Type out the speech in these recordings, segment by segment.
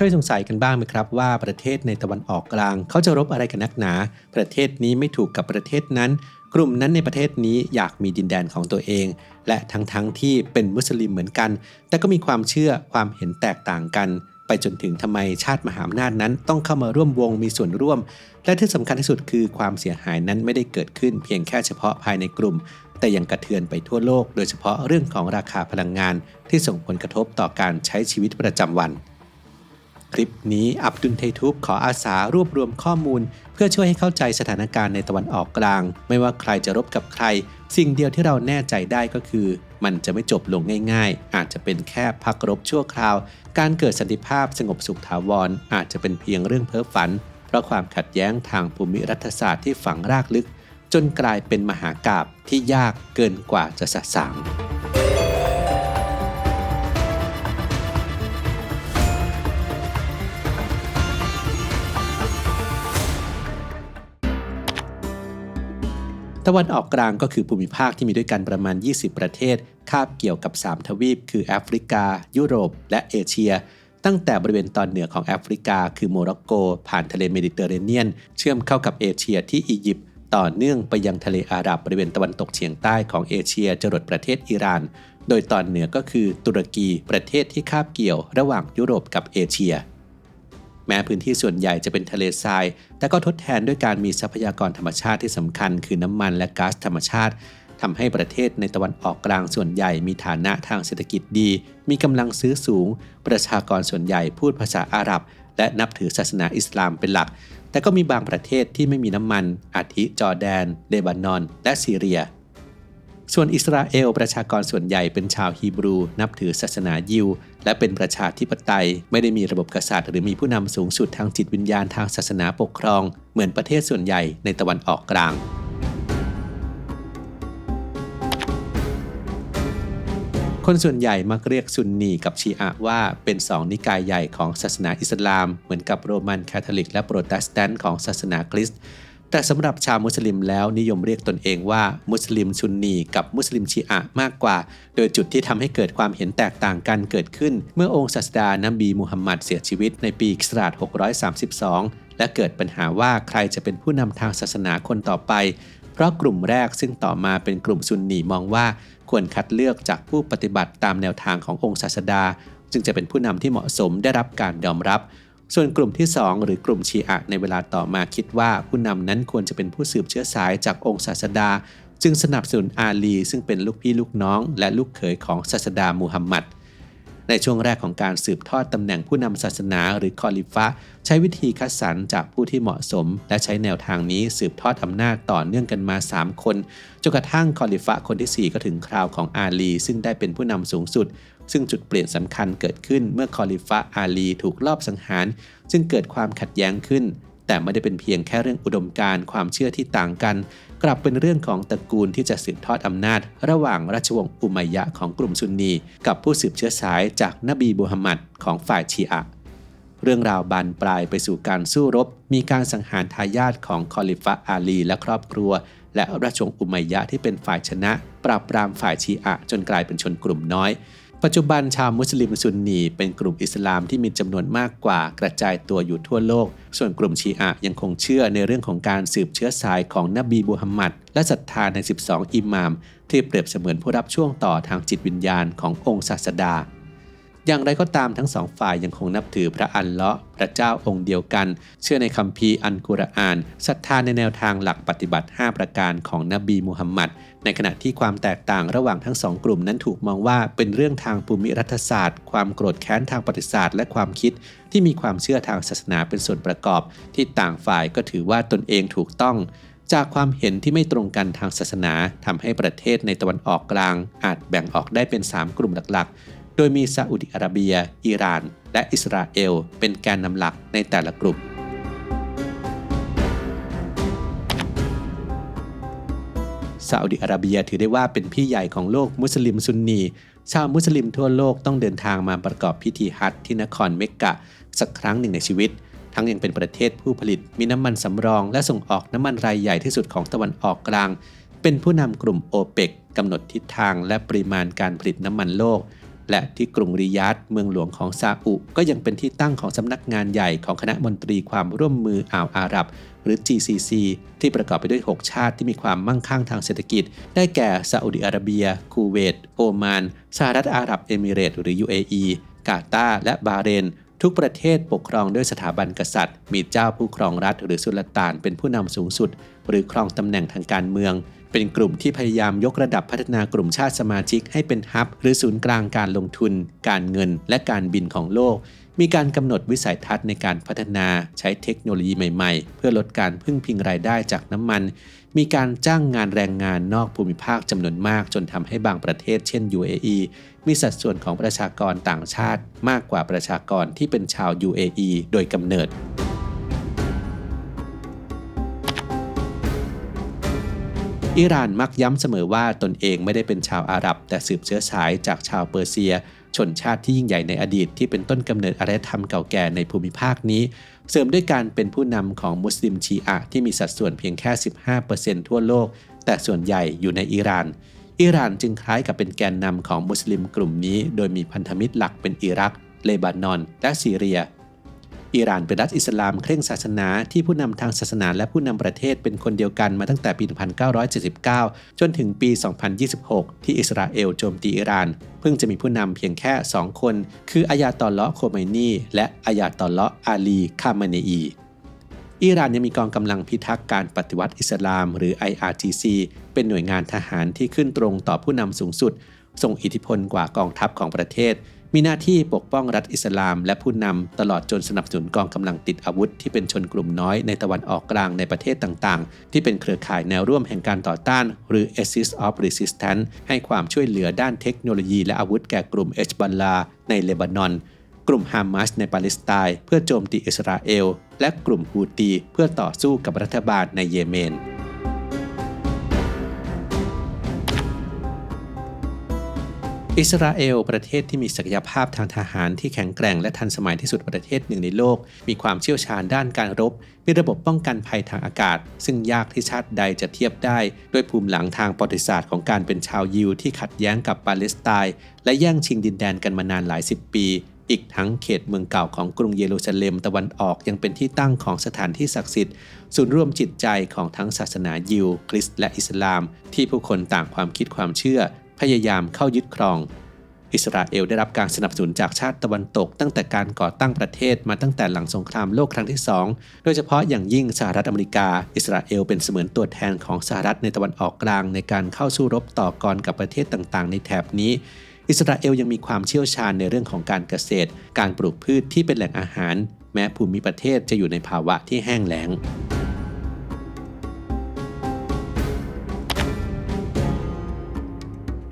ยสงสัยกันบ้างไหมครับว่าประเทศในตะวันออกกลางเขาจะรบอะไรกันนักหนาประเทศนี้ไม่ถูกกับประเทศนั้นกลุ่มนั้นในประเทศนี้อยากมีดินแดนของตัวเองและทั้งที่เป็นมุสลิมเหมือนกันแต่ก็มีความเชื่อความเห็นแตกต่างกันไปจนถึงทำไมชาติมหาอำนาจนั้นต้องเข้ามาร่วมวงมีส่วนร่วมและที่สำคัญที่สุดคือความเสียหายนั้นไม่ได้เกิดขึ้นเพียงแค่เฉพาะภายในกลุ่มแต่ยังกระเทือนไปทั่วโลกโดยเฉพาะเรื่องของราคาพลังงานที่ส่งผลกระทบต่อการใช้ชีวิตประจำวันคลิปนี้อับดุล ไททูบขออาสารวบรวมข้อมูลเพื่อช่วยให้เข้าใจสถานการณ์ในตะวันออกกลางไม่ว่าใครจะรบกับใครสิ่งเดียวที่เราแน่ใจได้ก็คือมันจะไม่จบลงง่ายๆอาจจะเป็นแค่พักรบชั่วคราวการเกิดสันติภาพสงบสุขถาวรอาจจะเป็นเพียงเรื่องเพ้อฝันเพราะความขัดแย้งทางภูมิรัฐศาสตร์ที่ฝังรากลึกจนกลายเป็นมหากาพย์ที่ยากเกินกว่าจะสะสางตะวันออกกลางก็คือภูมิภาคที่มีด้วยกันประมาณ20ประเทศคาบเกี่ยวกับ3ทวีปคือแอฟริกายุโรปและเอเชียตั้งแต่บริเวณตอนเหนือของแอฟริกาคือโมร็อกโกผ่านทะเลเมดิเตอร์เรเนียนเชื่อมเข้ากับเอเชียที่อียิปต์ต่อเนื่องไปยังทะเลอาหรับบริเวณตะวันตกเฉียงใต้ของเอเชียจรดประเทศอิหร่านโดยตอนเหนือก็คือตุรกีประเทศที่คาบเกี่ยวระหว่างยุโรปกับเอเชียแม้พื้นที่ส่วนใหญ่จะเป็นทะเลทรายแต่ก็ทดแทนด้วยการมีทรัพยากรธรรมชาติที่สำคัญคือน้ำมันและก๊าซธรรมชาติทำให้ประเทศในตะวันออกกลางส่วนใหญ่มีฐานะทางเศรษฐกิจดีมีกำลังซื้อสูงประชากรส่วนใหญ่พูดภาษาอาหรับและนับถือศาสนาอิสลามเป็นหลักแต่ก็มีบางประเทศที่ไม่มีน้ำมันอาทิจอร์แดนเลบานอนและซีเรียส่วนอิสราเอลประชากรส่วนใหญ่เป็นชาวฮีบรูนับถือศาสนายิวและเป็นประชาธิปไตยไม่ได้มีระบบกษัตริย์หรือมีผู้นำสูงสุดทางจิตวิญญาณทางศาสนาปกครองเหมือนประเทศส่วนใหญ่ในตะวันออกกลางคนส่วนใหญ่มักเรียกซุนนีกับชีอะห์ว่าเป็น2นิกายใหญ่ของศาสนาอิสลามเหมือนกับโรมันคาทอลิกและโปรเตสแตนต์ของศาสนาคริสต์แต่สำหรับชาวมุสลิมแล้วนิยมเรียกตนเองว่ามุสลิมซุนนีกับมุสลิมชีอะห์มากกว่าโดยจุดที่ทำให้เกิดความเห็นแตกต่างกันเกิดขึ้นเมื่อองค์ศาสดานบีมุฮัมมัดเสียชีวิตในปีค.ศ. 632และเกิดปัญหาว่าใครจะเป็นผู้นำทางศาสนาคนต่อไปเพราะกลุ่มแรกซึ่งต่อมาเป็นกลุ่มซุนนีมองว่าควรคัดเลือกจากผู้ปฏิบัติตามแนวทางขององค์ศาสดาจึงจะเป็นผู้นำที่เหมาะสมได้รับการยอมรับส่วนกลุ่มที่2หรือกลุ่มชีอะห์ในเวลาต่อมาคิดว่าผู้นำนั้นควรจะเป็นผู้สืบเชื้อสายจากองค์ศาสดาจึงสนับสนุนอาลีซึ่งเป็นลูกพี่ลูกน้องและลูกเขยของศาสดามูฮัมหมัดในช่วงแรกของการสืบทอดตำแหน่งผู้นำศาสนาหรือคอลิฟะห์ใช้วิธีคัดสรรจากผู้ที่เหมาะสมและใช้แนวทางนี้สืบทอดอำนาจต่อเนื่องกันมา3คนจนกระทั่งคอลิฟะห์คนที่4ก็ถึงคราวของอาลีซึ่งได้เป็นผู้นำสูงสุดซึ่งจุดเปลี่ยนสำคัญเกิดขึ้นเมื่อคอลิฟะห์อาลีถูกลอบสังหารจึงเกิดความขัดแย้งขึ้นแต่ไม่ได้เป็นเพียงแค่เรื่องอุดมการณ์ความเชื่อที่ต่างกันกลับเป็นเรื่องของตระกูลที่จะสืบทอดอำนาจระหว่างราชวงศ์อุมัยยะห์ของกลุ่มซุนนีกับผู้สืบเชื้อสายจากนบีมูฮัมหมัดของฝ่ายชีอะห์เรื่องราวบานปลายไปสู่การสู้รบมีการสังหารทายาทของคอลิฟะห์อาลีและครอบครัวและราชวงศ์อุมัยยะห์ที่เป็นฝ่ายชนะปราบปรามฝ่ายชีอะห์จนกลายเป็นชนกลุ่มน้อยปัจจุบันชาวมุสลิมซุนนีเป็นกลุ่มอิสลามที่มีจำนวนมากกว่ากระจายตัวอยู่ทั่วโลกส่วนกลุ่มชีอะห์ยังคงเชื่อในเรื่องของการสืบเชื้อสายของนบีมูฮัมหมัดและศรัทธาใน12อิหม่ามที่เปรียบเสมือนผู้รับช่วงต่อทางจิตวิญญาณขององค์ศาสดาอย่างไรก็ตามทั้งสองฝ่ายยังคงนับถือพระอัลเลาะห์พระเจ้าองค์เดียวกันเชื่อในคัมภีร์อัลกุรอานศรัทธาในแนวทางหลักปฏิบัติ5ประการของนบีมูฮัมหมัดในขณะที่ความแตกต่างระหว่างทั้ง2กลุ่มนั้นถูกมองว่าเป็นเรื่องทางภูมิรัฐศาสตร์ความโกรธแค้นทางประวัติศาสตร์และความคิดที่มีความเชื่อทางศาสนาเป็นส่วนประกอบที่ต่างฝ่ายก็ถือว่าตนเองถูกต้องจากความเห็นที่ไม่ตรงกันทางศาสนาทำให้ประเทศในตะวันออกกลางอาจแบ่งออกได้เป็น3กลุ่มหลักๆโดยมีซาอุดิอาระเบียอิหร่านและอิสราเอลเป็นแกนนำหลักในแต่ละกลุ่มซาอุดิอาระเบียถือได้ว่าเป็นพี่ใหญ่ของโลกมุสลิมซุนนีชาวมุสลิมทั่วโลกต้องเดินทางมาประกอบพิธีฮัจญ์ที่นครเมกกะสักครั้งหนึ่งในชีวิตทั้งยังเป็นประเทศผู้ผลิตมีน้ำมันสำรองและส่งออกน้ำมันรายใหญ่ที่สุดของตะวันออกกลางเป็นผู้นำกลุ่มโอเปกกำหนดทิศทางและปริมาณการผลิตน้ำมันโลก และที่กรุงริยาดเมืองหลวงของซาอุก็ยังเป็นที่ตั้งของสำนักงานใหญ่ของคณะมนตรีความร่วมมืออ่าวอาหรับหรือ GCC ที่ประกอบไปด้วย6ชาติที่มีความมั่งคั่งทางเศรษฐกิจได้แก่ซาอุดิอาระเบียคูเวตโอมานสหรัฐอาหรับเอมิเรตส์หรือ UAE กาตาร์และบาห์เรนทุกประเทศปกครองด้วยสถาบันกษัตริย์มีเจ้าผู้ครองรัฐหรือสุลต่านเป็นผู้นำสูงสุดหรือครองตำแหน่งทางการเมืองเป็นกลุ่มที่พยายามยกระดับพัฒนากลุ่มชาติสมาชิกให้เป็นฮับหรือศูนย์กลางการลงทุนการเงินและการบินของโลกมีการกำหนดวิสัยทัศน์ในการพัฒนาใช้เทคโนโลยีใหม่ๆเพื่อลดการพึ่งพิงรายได้จากน้ำมันมีการจ้างงานแรงงานนอกภูมิภาคจำนวนมากจนทำให้บางประเทศเช่น UAE มีสัดส่วนของประชากรต่างชาติมากกว่าประชากรที่เป็นชาว UAE โดยกำเนิดอิหร่านมักย้ำเสมอว่าตนเองไม่ได้เป็นชาวอาหรับแต่สืบเชื้อสายจากชาวเปอร์เซียชนชาติที่ยิ่งใหญ่ในอดีตที่เป็นต้นกำเนิดอารยธรรมเก่าแก่ในภูมิภาคนี้เสริมด้วยการเป็นผู้นำของมุสลิมชีอะห์ที่มีสัดส่วนเพียงแค่ 15% ทั่วโลกแต่ส่วนใหญ่อยู่ในอิหร่านจึงคล้ายกับเป็นแกนนำของมุสลิมกลุ่มนี้โดยมีพันธมิตรหลักเป็นอิรักเลบานอนและซีเรียอิหร่านเป็นรัฐอิสลามเคร่งศาสนาที่ผู้นำทางศาสนาและผู้นำประเทศเป็นคนเดียวกันมาตั้งแต่ปี 1979 จนถึงปี 2026 ที่อิสราเอลโจมตีอิหร่านเพิ่งจะมีผู้นำเพียงแค่ 2 คนคืออายาตอลเลาะห์โคไมนีและอายาตอลเลาะห์อาลีคามาเนอีอิหร่านยังมีกองกำลังพิทักษ์การปฏิวัติอิสลามหรือ IRGC เป็นหน่วยงานทหารที่ขึ้นตรงต่อผู้นำสูงสุดทรงอิทธิพลกว่ากองทัพของประเทศมีหน้าที่ปกป้องรัฐอิสลามและผู้นำตลอดจนสนับสนุนกองกำลังติดอาวุธที่เป็นชนกลุ่มน้อยในตะวันออกกลางในประเทศต่างๆที่เป็นเครือข่ายแนวร่วมแห่งการต่อต้านหรือ Axis of Resistance ให้ความช่วยเหลือด้านเทคโนโลยีและอาวุธแก่กลุ่มเฮซบอลลาห์ในเลบานอนกลุ่มฮามาสในปาเลสไตน์เพื่อโจมตีอิสราเอลและกลุ่มฮูตีเพื่อต่อสู้กับรัฐบาลในเยเมนอิสราเอลประเทศที่มีศักยภาพทางทหารที่แข็งแกร่งและทันสมัยที่สุดประเทศหนึ่งในโลกมีความเชี่ยวชาญด้านการรบมีระบบป้องกันภัยทางอากาศซึ่งยากที่ชาติใดจะเทียบได้ด้วยภูมิหลังทางประวัติศาสตร์ของการเป็นชาวยิวที่ขัดแย้งกับปาเลสไตน์และแย่งชิงดินแดนกันมานานหลายสิบปีอีกทั้งเขตเมืองเก่าของกรุงเยรูซาเล็มตะวันออกยังเป็นที่ตั้งของสถานที่ศักดิ์สิทธิ์ศูนย์รวมจิตใจของทั้งศาสนายิวคริสต์และอิสลามที่ผู้คนต่างความคิดความเชื่อพยายามเข้ายึดครองอิสราเอลได้รับการสนับสนุนจากชาติตะวันตกตั้งแต่การก่อตั้งประเทศมาตั้งแต่หลังสงครามโลกครั้งที่2โดยเฉพาะอย่างยิ่งสหรัฐอเมริกาอิสราเอลเป็นเสมือนตัวแทนของสหรัฐในตะวันออกกลางในการเข้าสู้รบต่อกรกับประเทศต่างๆในแถบนี้อิสราเอลยังมีความเชี่ยวชาญในเรื่องของการเกษตรการปลูกพืชที่เป็นแหล่งอาหารแม้ภูมิประเทศจะอยู่ในภาวะที่แห้งแล้ง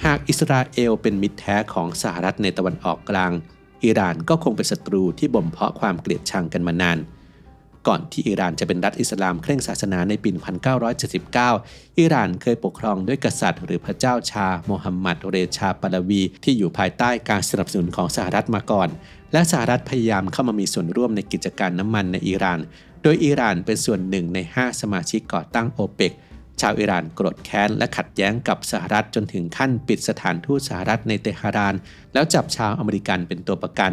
หากอิสราเอลเป็นมิตรแท้ของสหรัฐในตะวันออกกลางอิหร่านก็คงเป็นศัตรูที่บ่มเพาะความเกลียดชังกันมานานก่อนที่อิหร่านจะเป็นรัฐอิสลามเคร่งศาสนาในปี 1979 อิหร่านเคยปกครองด้วยกษัตริย์หรือพระเจ้าชาโมฮัมหมัดเรชาปาลาวีที่อยู่ภายใต้การสนับสนุนของสหรัฐมาก่อนและสหรัฐพยายามเข้ามามีส่วนร่วมในกิจการน้ำมันในอิหร่านโดยอิหร่านเป็นส่วนหนึ่งใน5สมาชิกก่อตั้งโอเปกชาวอิหร่านโกรธแค้นและขัดแย้งกับสหรัฐจนถึงขั้นปิดสถานทูตสหรัฐในเตหะรานแล้วจับชาวอเมริกันเป็นตัวประกัน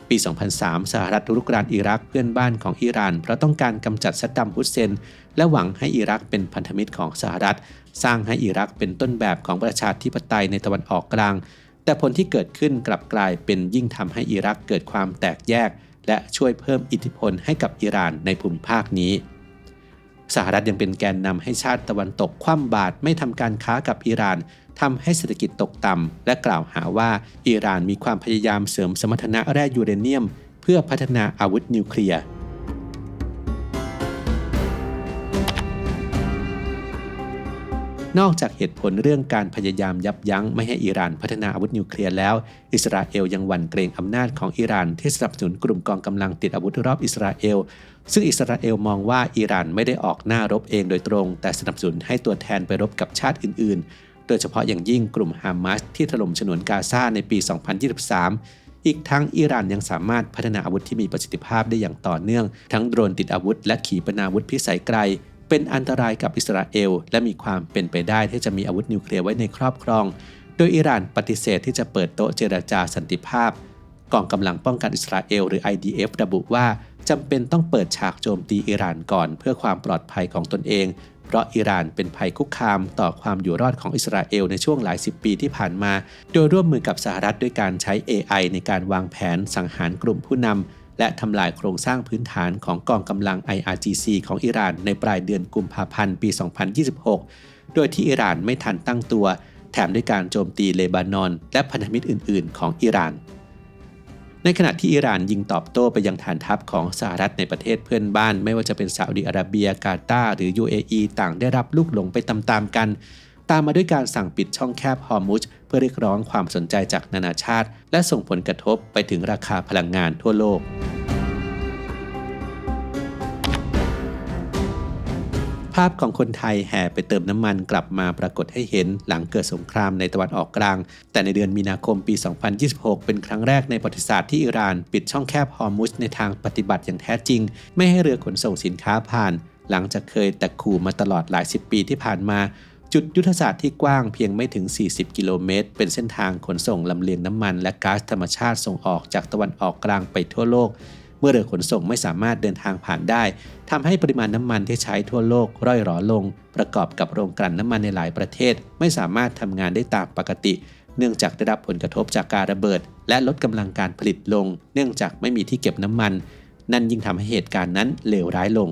ปี 2003 สหรัฐรุกรานอิรักเพื่อนบ้านของอิหร่านเพราะต้องการกำจัดซัดดัมฮุสเซนและหวังให้อิรักเป็นพันธมิตรของสหรัฐสร้างให้อิรักเป็นต้นแบบของประชาธิปไตยในตะวันออกกลางแต่ผลที่เกิดขึ้นกลับกลายเป็นยิ่งทำให้อิรักเกิดความแตกแยกและช่วยเพิ่มอิทธิพลให้กับอิหร่านในภูมิภาคนี้สหรัฐยังเป็นแกนนำให้ชาติตะวันตกคว่ำบาตรไม่ทำการค้ากับอิหร่านทำให้เศรษฐกิจตกต่ำและกล่าวหาว่าอิหร่านมีความพยายามเสริมสมรรถนะแร่ยูเรเนียมเพื่อพัฒนาอาวุธนิวเคลียร์นอกจากเหตุผลเรื่องการพยายามยับยั้งไม่ให้อิหร่านพัฒนาอาวุธนิวเคลียร์แล้วอิสราเอลยังหวั่นเกรงอำนาจของอิหร่านที่สนับสนุนกลุ่มกองกำลังติดอาวุธรอบอิสราเอลซึ่งอิสราเอลมองว่าอิหร่านไม่ได้ออกหน้ารบเองโดยตรงแต่สนับสนุนให้ตัวแทนไปรบกับชาติอื่นๆโดยเฉพาะอย่างยิ่งกลุ่มฮามาสที่ถล่มฉนวนกาซาในปี 2023 อีกทั้งอิหร่านยังสามารถพัฒนาอาวุธที่มีประสิทธิภาพได้อย่างต่อเนื่องทั้งโดรนติดอาวุธและขีปนาวุธพิสัยไกลเป็นอันตรายกับอิสราเอลและมีความเป็นไปได้ที่จะมีอาวุธนิวเคลียร์ไว้ในครอบครอง โดยอิหร่านปฏิเสธที่จะเปิดโต๊ะเจรจาสันติภาพกองกำลังป้องกันอิสราเอลหรือ IDF ระบุว่าจำเป็นต้องเปิดฉากโจมตีอิหร่านก่อนเพื่อความปลอดภัยของตนเองเพราะอิหร่านเป็นภัยคุกคามต่อความอยู่รอดของอิสราเอลในช่วงหลายสิบปีที่ผ่านมาโดยร่วมมือกับสหรัฐด้วยการใช้ AI ในการวางแผนสังหารกลุ่มผู้นำและทำลายโครงสร้างพื้นฐานของกองกำลัง IRGC ของอิหร่านในปลายเดือนกุมภาพันธ์ปี 2026 โดยที่อิหร่านไม่ทันตั้งตัวแถมด้วยการโจมตีเลบานอนและพันธมิตรอื่นๆของอิหร่านในขณะที่อิหร่านยิงตอบโต้ไปยังฐานทัพของสหรัฐในประเทศเพื่อนบ้านไม่ว่าจะเป็นซาอุดิอาระเบียกาตาร์หรือ UAE ต่างได้รับลูกหลงไปตามๆกันตามมาด้วยการสั่งปิดช่องแคบฮอร์มุซเพื่อเรียกร้องความสนใจจากนานาชาติและส่งผลกระทบไปถึงราคาพลังงานทั่วโลกภาพของคนไทยแห่ไปเติมน้ำมันกลับมาปรากฏให้เห็นหลังเกิดสงครามในตะวันออกกลางแต่ในเดือนมีนาคมปี 2026 เป็นครั้งแรกในประวัติศาสตร์ที่อิหร่านปิดช่องแคบฮอร์มุซในทางปฏิบัติอย่างแท้จริงไม่ให้เรือขนส่งสินค้าผ่านหลังจากเคยแต่ขู่มาตลอดหลายสิบปีที่ผ่านมาจุดยุทธศาสตร์ที่กว้างเพียงไม่ถึง40กิโลเมตรเป็นเส้นทางขนส่งลำเลียงน้ำมันและก๊าซธรรมชาติส่งออกจากตะวันออกกลางไปทั่วโลกเมื่อเรือขนส่งไม่สามารถเดินทางผ่านได้ทำให้ปริมาณน้ำมันที่ใช้ทั่วโลกร่อยหรอลงประกอบกับโรงกลั่นน้ำมันในหลายประเทศไม่สามารถทำงานได้ตามปกติเนื่องจากได้รับผลกระทบจากการระเบิดและลดกำลังการผลิตลงเนื่องจากไม่มีที่เก็บน้ำมันนั่นยิ่งทำให้เหตุการณ์นั้นเลวร้ายลง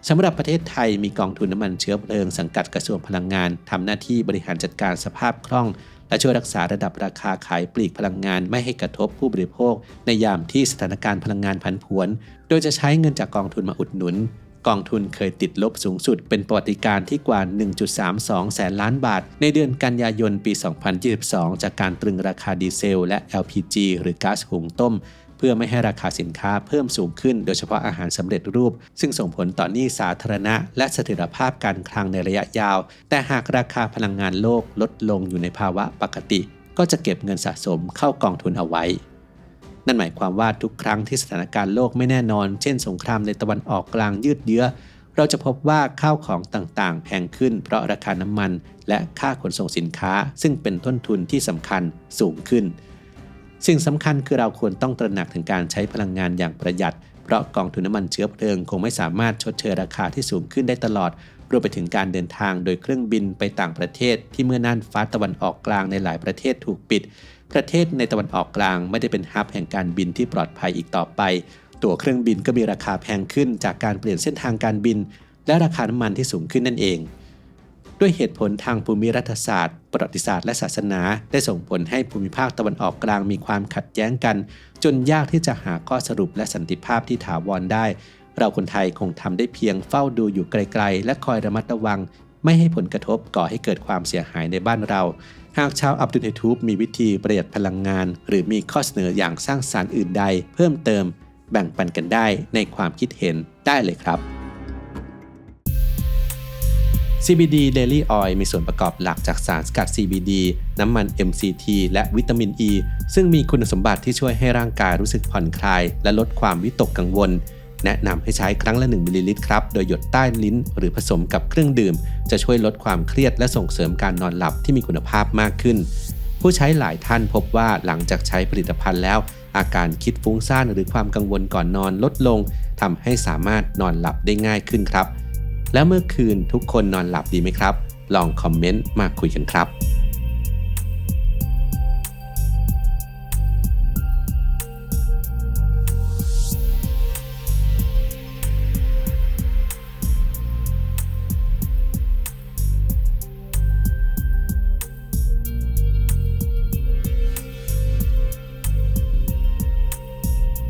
สำหรับประเทศไทยมีกองทุนน้ำมันเชื้อเพลิงสังกัดกระทรวงพลังงานทำหน้าที่บริหารจัดการสภาพคล่องและช่วยรักษาระดับราคาขายปลีกพลังงานไม่ให้กระทบผู้บริโภคในยามที่สถานการณ์พลังงานผันผวนโดยจะใช้เงินจากกองทุนมาอุดหนุนกองทุนเคยติดลบสูงสุดเป็นประวัติการณ์ที่กว่า 1.32 แสนล้านบาทในเดือนกันยายนปี 2022 จากการตรึงราคาดีเซลและ LPG หรือก๊าซหุงต้มเพื่อไม่ให้ราคาสินค้าเพิ่มสูงขึ้นโดยเฉพาะอาหารสำเร็จรูปซึ่งส่งผลต่อหนี้สาธารณะและเสถียรภาพการคลังในระยะยาวแต่หากราคาพลังงานโลกลดลงอยู่ในภาวะปกติก็จะเก็บเงินสะสมเข้ากองทุนเอาไว้นั่นหมายความว่าทุกครั้งที่สถานการณ์โลกไม่แน่นอนเช่นสงครามในตะวันออกกลางยืดเยื้อเราจะพบว่าข้าวของต่างๆแพงขึ้นเพราะราคาน้ำมันและค่าขนส่งสินค้าซึ่งเป็นต้นทุนที่สำคัญสูงขึ้นสิ่งสำคัญคือเราควรต้องตระหนักถึงการใช้พลังงานอย่างประหยัดเพราะกองทุนน้ำมันเชื้อเพลิงคงไม่สามารถชดเชยราคาที่สูงขึ้นได้ตลอดรวมไปถึงการเดินทางโดยเครื่องบินไปต่างประเทศที่เมื่อน่านฟ้าตะวันออกกลางในหลายประเทศถูกปิดประเทศในตะวันออกกลางไม่ได้เป็นฮับแห่งการบินที่ปลอดภัยอีกต่อไปตั๋วเครื่องบินก็มีราคาแพงขึ้นจากการเปลี่ยนเส้นทางการบินและราคาน้ำมันที่สูงขึ้นนั่นเองด้วยเหตุผลทางภูมิรัฐศาสตร์ประวัติศาสตร์และศาสนาได้ส่งผลให้ภูมิภาคตะวันออกกลางมีความขัดแย้งกันจนยากที่จะหาข้อสรุปและสันติภาพที่ถาวรได้เราคนไทยคงทำได้เพียงเฝ้าดูอยู่ไกลๆและคอยระมัดระวังไม่ให้ผลกระทบก่อให้เกิดความเสียหายในบ้านเราหากชาวอับดุลไฮทูบมีวิธีประหยัดพลังงานหรือมีข้อเสนออย่างสร้างสรรค์อื่นใดเพิ่มเติมแบ่งปันกันได้ในความคิดเห็นได้เลยครับCBD Daily Oil มีส่วนประกอบหลักจากสารสกัด CBD น้ำมัน MCT และวิตามิน E ซึ่งมีคุณสมบัติที่ช่วยให้ร่างกายรู้สึกผ่อนคลายและลดความวิตกกังวลแนะนำให้ใช้ครั้งละ1มิลลิลิตรครับโดยหยดใต้ลิ้นหรือผสมกับเครื่องดื่มจะช่วยลดความเครียดและส่งเสริมการนอนหลับที่มีคุณภาพมากขึ้นผู้ใช้หลายท่านพบว่าหลังจากใช้ผลิตภัณฑ์แล้วอาการคิดฟุ้งซ่านหรือความกังวลก่อนนอนลดลงทำให้สามารถนอนหลับได้ง่ายขึ้นครับแล้วเมื่อคืนทุกคนนอนหลับดีไหมครับลองคอมเมนต์มาคุยกันครับ